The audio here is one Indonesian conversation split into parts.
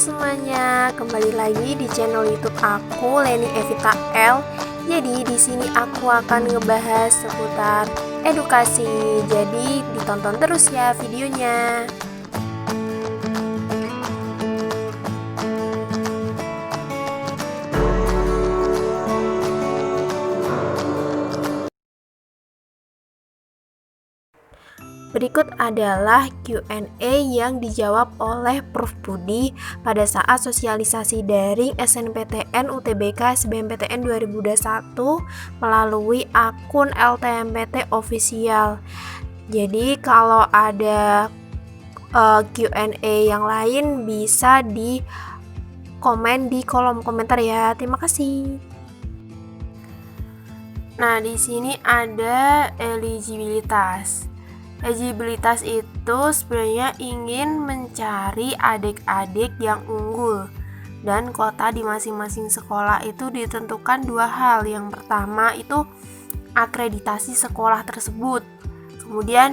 semuanya, kembali lagi di channel YouTube aku, Leni Evita L. Jadi di sini aku akan ngebahas seputar edukasi. Jadi ditonton terus ya videonya. Berikut adalah Q&A yang dijawab oleh Prof. Budi pada saat sosialisasi daring SNPTN UTBK SBMPTN 2021 melalui akun LTMPT official. Jadi kalau ada Q&A yang lain bisa di komen di kolom komentar ya. Terima kasih. Nah, di sini ada eligibilitas. Eligibilitas itu sebenarnya ingin mencari adik-adik yang unggul, dan kota di masing-masing sekolah itu ditentukan dua hal. Yang pertama itu akreditasi sekolah tersebut. Kemudian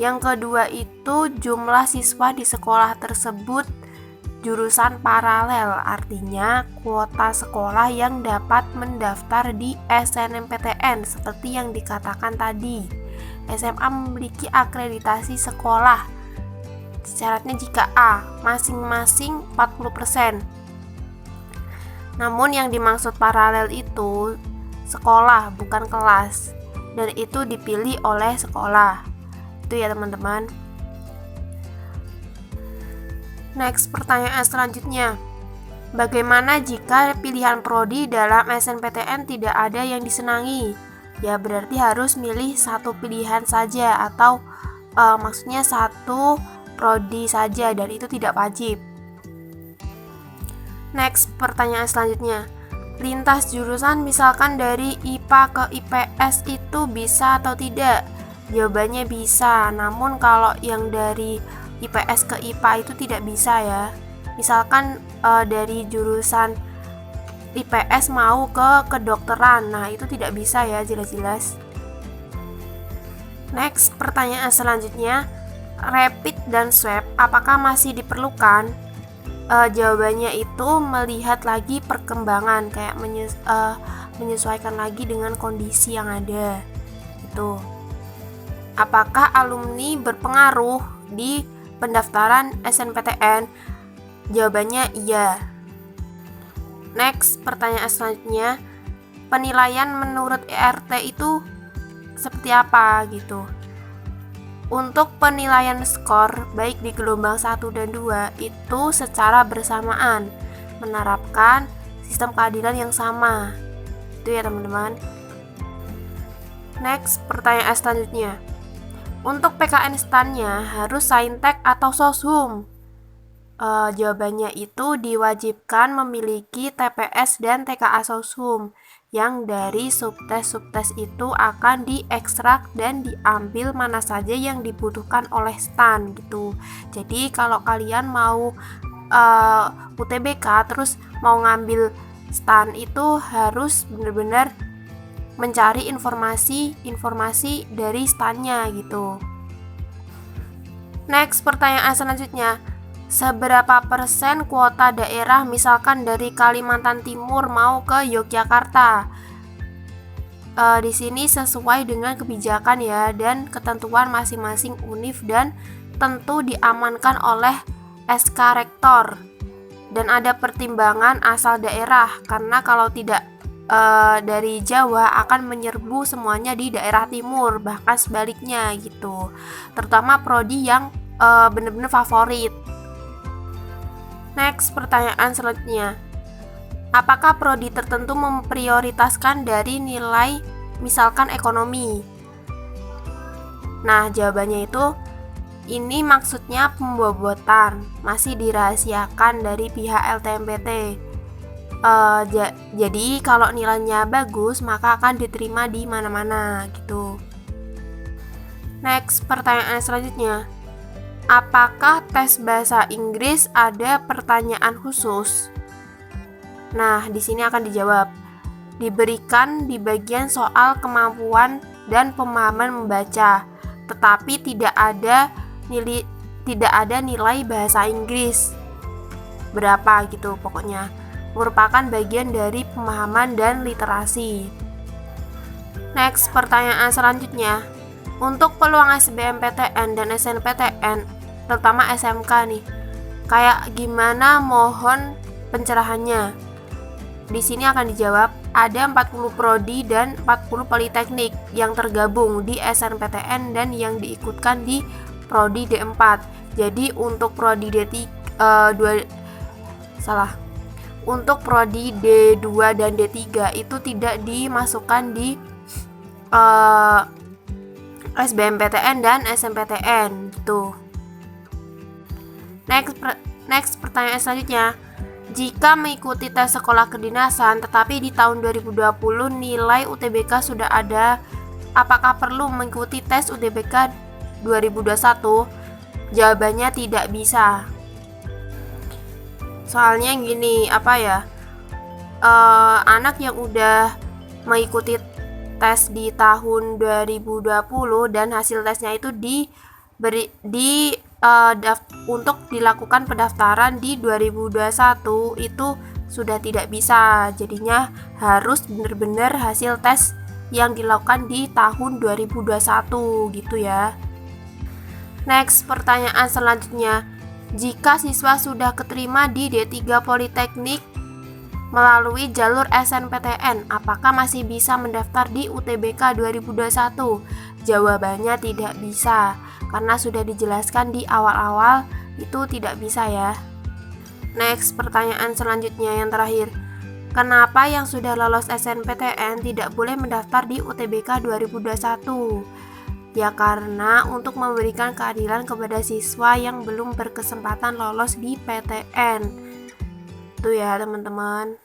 yang kedua itu jumlah siswa di sekolah tersebut jurusan paralel, artinya kuota sekolah yang dapat mendaftar di SNMPTN seperti yang dikatakan tadi. SMA memiliki akreditasi sekolah. Syaratnya jika A, masing-masing 40%. Namun yang dimaksud paralel itu sekolah, bukan kelas. Dan itu dipilih oleh sekolah. Itu ya teman-teman. Next, pertanyaan selanjutnya. Bagaimana jika pilihan prodi dalam SNPTN tidak ada yang disenangi? Ya berarti harus milih satu pilihan saja atau maksudnya satu prodi saja, dan itu tidak wajib. Next, pertanyaan selanjutnya. Lintas jurusan misalkan dari IPA ke IPS itu bisa atau tidak? Jawabannya bisa, namun kalau yang dari IPS ke IPA itu tidak bisa ya. Misalkan dari jurusan IPS mau ke kedokteran, nah itu tidak bisa ya, jelas-jelas. Next, pertanyaan selanjutnya, rapid dan swab apakah masih diperlukan? Jawabannya itu melihat lagi perkembangan, kayak menyesuaikan lagi dengan kondisi yang ada. Itu. Apakah alumni berpengaruh di pendaftaran SNPTN? Jawabannya iya. Next, pertanyaan selanjutnya, penilaian menurut ERT itu seperti apa gitu. Untuk penilaian skor baik di gelombang 1 dan 2 itu secara bersamaan menerapkan sistem keadilan yang sama. Itu ya teman-teman. Next, pertanyaan selanjutnya. Untuk PKN STAN-nya harus Saintek atau Soshum? Jawabannya itu diwajibkan memiliki TPS dan TKA Soshum, yang dari subtes itu akan diekstrak dan diambil mana saja yang dibutuhkan oleh STAN gitu. Jadi kalau kalian mau UTBK terus mau ngambil STAN itu harus benar-benar mencari informasi dari STAN-nya gitu. Next, pertanyaan selanjutnya. Seberapa persen kuota daerah misalkan dari Kalimantan Timur mau ke Yogyakarta? Di sini sesuai dengan kebijakan ya dan ketentuan masing-masing univ dan tentu diamankan oleh SK Rektor. Dan ada pertimbangan asal daerah, karena kalau tidak dari Jawa akan menyerbu semuanya di daerah timur, bahkan sebaliknya gitu. Terutama prodi yang benar-benar favorit. Next, pertanyaan selanjutnya. Apakah prodi tertentu memprioritaskan dari nilai misalkan ekonomi? Nah, jawabannya itu ini maksudnya pembobotan, masih dirahasiakan dari pihak LTMPT. Jadi kalau nilainya bagus maka akan diterima di mana-mana gitu. Next, pertanyaan selanjutnya. Apakah tes bahasa Inggris ada pertanyaan khusus? Nah, di sini akan dijawab. Diberikan di bagian soal kemampuan dan pemahaman membaca, tetapi tidak ada nilai bahasa Inggris. berapa gitu pokoknya. Merupakan bagian dari pemahaman dan literasi. Next, pertanyaan selanjutnya. Untuk peluang SBMPTN dan SNPTN, terutama SMK nih, kayak gimana, mohon pencerahannya. Di sini akan dijawab, ada 40 prodi dan 40 politeknik yang tergabung di SNPTN dan yang diikutkan di prodi D4. Jadi untuk prodi Untuk prodi D2 dan D3 itu tidak dimasukkan di SBMPTN dan SNMPTN gitu. Next, pertanyaan selanjutnya. Jika mengikuti tes sekolah kedinasan tetapi di tahun 2020 nilai UTBK sudah ada, apakah perlu mengikuti tes UTBK 2021? Jawabannya tidak bisa. Soalnya gini, anak yang udah mengikuti tes di tahun 2020 dan hasil tesnya itu untuk dilakukan pendaftaran di 2021 itu sudah tidak bisa. Jadinya harus benar-benar hasil tes yang dilakukan di tahun 2021 gitu ya. Next, pertanyaan selanjutnya. Jika siswa sudah keterima di D3 Politeknik melalui jalur SNPTN, apakah masih bisa mendaftar di UTBK 2021? Jawabannya tidak bisa, karena sudah dijelaskan di awal-awal itu tidak bisa ya. Next, pertanyaan selanjutnya yang terakhir. Kenapa yang sudah lolos SNPTN tidak boleh mendaftar di UTBK 2021? Ya karena untuk memberikan keadilan kepada siswa yang belum berkesempatan lolos di PTN. Itu ya teman-teman.